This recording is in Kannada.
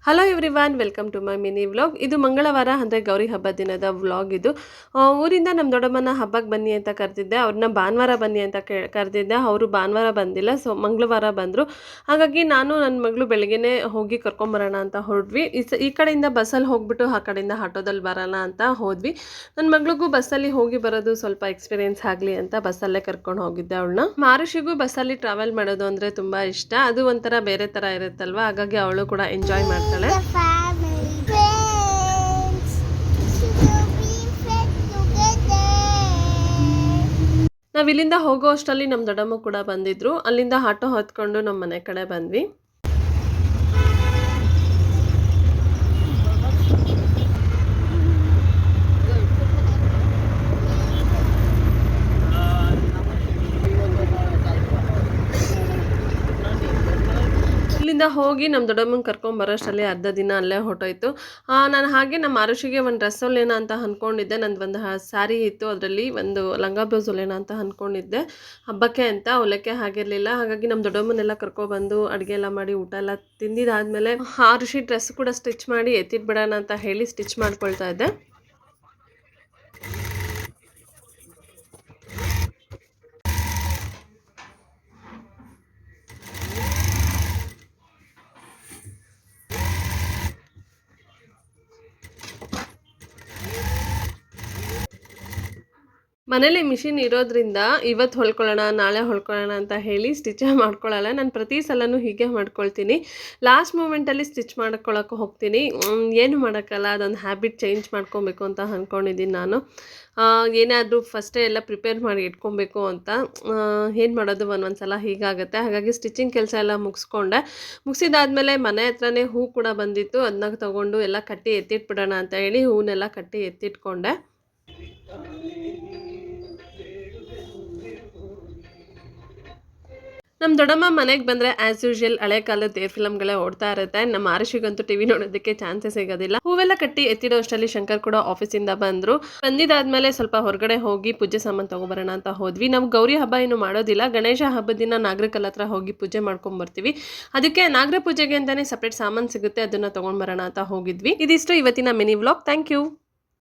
Hello everyone, welcome to my mini vlog. ಇದು ಮಂಗಳವಾರ ಅಂದರೆ ಗೌರಿ ಹಬ್ಬ ದಿನದ ವ್ಲಾಗ್. ಇದು ಊರಿಂದ ನಮ್ಮ ದೊಡ್ಡಮ್ಮನ ಹಬ್ಬಕ್ಕೆ ಬನ್ನಿ ಅಂತ ಕರೆದಿದ್ದೆ. ಅವ್ರನ್ನ ಭಾನುವಾರ ಬನ್ನಿ ಅಂತ ಕರೆದಿದ್ದೆ. ಅವರು ಭಾನುವಾರ ಬಂದಿಲ್ಲ, ಸೊ ಮಂಗಳವಾರ ಬಂದರು. ಹಾಗಾಗಿ ನಾನು ನನ್ನ ಮಗಳು ಬೆಳಗ್ಗೆನೇ ಹೋಗಿ ಕರ್ಕೊಂಬರೋಣ ಅಂತ ಹೊರಡ್ವಿ. ಈ ಕಡೆಯಿಂದ ಬಸ್ಸಲ್ಲಿ ಹೋಗ್ಬಿಟ್ಟು ಆ ಕಡೆಯಿಂದ ಆಟೋದಲ್ಲಿ ಬರೋಣ ಅಂತ ಹೋದ್ವಿ. ನನ್ನ ಮಗಳಿಗೂ ಬಸ್ಸಲ್ಲಿ ಹೋಗಿ ಬರೋದು ಸ್ವಲ್ಪ ಎಕ್ಸ್ಪೀರಿಯೆನ್ಸ್ ಆಗಲಿ ಅಂತ ಬಸ್ಸಲ್ಲೇ ಕರ್ಕೊಂಡು ಹೋಗಿದ್ದೆ ಅವಳನ್ನ. ಮಾರುಷಿಗೂ ಬಸ್ಸಲ್ಲಿ ಟ್ರಾವೆಲ್ ಮಾಡೋದು ಅಂದರೆ ತುಂಬ ಇಷ್ಟ. ಅದು ಒಂಥರ ಬೇರೆ ಥರ ಇರುತ್ತಲ್ವ, ಹಾಗಾಗಿ ಅವಳು ಕೂಡ ಎಂಜಾಯ್ ಮಾಡ್ತಾಳೆ. ನಾವು ಇಲ್ಲಿಂದ ಹೋಗೋ ಅಷ್ಟರಲ್ಲಿ ನಮ್ಮ ದೊಡ್ಡಮ್ಮ ಕೂಡ ಬಂದಿದ್ರು. ಅಲ್ಲಿಂದ ಆಟೋ ಹೊತ್ಕೊಂಡು ನಮ್ಮ ಮನೆ ಕಡೆ ಬಂದ್ವಿ. ಇಲ್ಲಿಂದ ಹೋಗಿ ನಮ್ಮ ದೊಡ್ಡಮ್ಮನ ಕರ್ಕೊಂಬರೋಷ್ಟರಲ್ಲಿ ಅರ್ಧ ದಿನ ಅಲ್ಲೇ ಹೊಟ್ಟೋಯ್ತು. ನಾನು ಹಾಗೆ ನಮ್ಮ ಆರುಷಿಗೆ ಒಂದು ಡ್ರೆಸ್ ಹೊಲೆನ ಅಂತ ಅಂದ್ಕೊಂಡಿದ್ದೆ. ನಂದು ಒಂದು ಸ್ಯಾರಿ ಇತ್ತು, ಅದರಲ್ಲಿ ಒಂದು ಲಂಗ ಬ್ಲೌಸ್ ಹೊಲೆನ ಅಂತ ಅಂದ್ಕೊಂಡಿದ್ದೆ ಹಬ್ಬಕ್ಕೆ ಅಂತ. ಹೊಲಕ್ಕೆ ಆಗಿರಲಿಲ್ಲ. ಹಾಗಾಗಿ ನಮ್ಮ ದೊಡ್ಡಮ್ಮನೆಲ್ಲ ಕರ್ಕೊಬಂದು ಅಡುಗೆ ಎಲ್ಲ ಮಾಡಿ ಊಟ ಎಲ್ಲ ತಿಂದಿದ್ದಾದಮೇಲೆ ಆರುಷಿ ಡ್ರೆಸ್ ಕೂಡ ಸ್ಟಿಚ್ ಮಾಡಿ ಎತ್ತಿಟ್ಬಿಡೋಣ ಅಂತ ಹೇಳಿ ಸ್ಟಿಚ್ ಮಾಡ್ಕೊಳ್ತಾ ಇದ್ದೆ. ಮನೇಲಿ ಮಿಷಿನ್ ಇರೋದ್ರಿಂದ ಇವತ್ತು ಹೊಲ್ಕೊಳ್ಳೋಣ ನಾಳೆ ಹೊಲ್ಕೊಳ್ಳೋಣ ಅಂತ ಹೇಳಿ ಸ್ಟಿಚ್ ಮಾಡ್ಕೊಳ್ಳಲ್ಲ. ನಾನು ಪ್ರತಿ ಸಲನೂ ಹೀಗೆ ಮಾಡ್ಕೊಳ್ತೀನಿ. ಲಾಸ್ಟ್ ಮೂಮೆಂಟಲ್ಲಿ ಸ್ಟಿಚ್ ಮಾಡ್ಕೊಳ್ಳೋಕೆ ಹೋಗ್ತೀನಿ. ಏನು ಮಾಡೋಕ್ಕಲ್ಲ, ಅದೊಂದು ಹ್ಯಾಬಿಟ್ ಚೇಂಜ್ ಮಾಡ್ಕೊಬೇಕು ಅಂತ ಅಂದ್ಕೊಂಡಿದ್ದೀನಿ ನಾನು. ಏನಾದರೂ ಫಸ್ಟೇ ಎಲ್ಲ ಪ್ರಿಪೇರ್ ಮಾಡಿ ಇಟ್ಕೊಬೇಕು ಅಂತ. ಏನು ಮಾಡೋದು ಒಂದೊಂದು ಸಲ ಹೀಗಾಗುತ್ತೆ. ಹಾಗಾಗಿ ಸ್ಟಿಚಿಂಗ್ ಕೆಲಸ ಎಲ್ಲ ಮುಗಿಸಿದಾದ್ಮೇಲೆ ಮನೆ ಹತ್ರನೇ ಹೂ ಕೂಡ ಬಂದಿತ್ತು. ಅದನ್ನ ತೊಗೊಂಡು ಎಲ್ಲ ಕಟ್ಟಿ ಎತ್ತಿಟ್ಬಿಡೋಣ ಅಂತ ಹೇಳಿ ಹೂನೆಲ್ಲ ಕಟ್ಟಿ ಎತ್ತಿಟ್ಕೊಂಡೆ. ನಮ್ಮ ದೊಡ್ಡಮ್ಮ ಮನೆಗೆ ಬಂದರೆ ಆ್ಯಸ್ ಯೂಶುವಲ್ ಹಳೆ ಕಾಲದ ದೇವ್ರ ಫಿಲಮ್ಗಳೇ ಓಡ್ತಾ ಇರುತ್ತೆ. ನಮ್ಮ ಆರುಷಿಗಂತೂ ಟಿವಿ ನೋಡೋದಕ್ಕೆ ಚಾನ್ಸೇ ಸಿಗೋದಿಲ್ಲ. ಹೂವೆಲ್ಲ ಕಟ್ಟಿ ಎತ್ತಿಡೋ ಅಷ್ಟರಲ್ಲಿ ಶಂಕರ್ ಕೂಡ ಆಫೀಸಿಂದ ಬಂದಿದ್ದಾದ್ಮೇಲೆ ಸ್ವಲ್ಪ ಹೊರಗಡೆ ಹೋಗಿ ಪೂಜೆ ಸಾಮಾನು ತೊಗೊಬರೋಣ ಅಂತ ಹೋದ್ವಿ. ನಾವು ಗೌರಿ ಹಬ್ಬ ಏನು ಮಾಡೋದಿಲ್ಲ. ಗಣೇಶ ಹಬ್ಬದ ದಿನ ನಾಗರಕಲ್ಲ ಹತ್ರ ಹೋಗಿ ಪೂಜೆ ಮಾಡ್ಕೊಂಬರ್ತೀವಿ. ಅದಕ್ಕೆ ನಾಗರ ಪೂಜೆಗೆ ಅಂತಲೇ ಸಪ್ರೇಟ್ ಸಾಮಾನು ಸಿಗುತ್ತೆ, ಅದನ್ನು ತೊಗೊಂಡ್ಬರೋಣ ಅಂತ ಹೋಗಿದ್ವಿ. ಇದಿಷ್ಟು ಇವತ್ತಿನ ಮಿನಿ ವ್ಲಾಗ್. Thank you.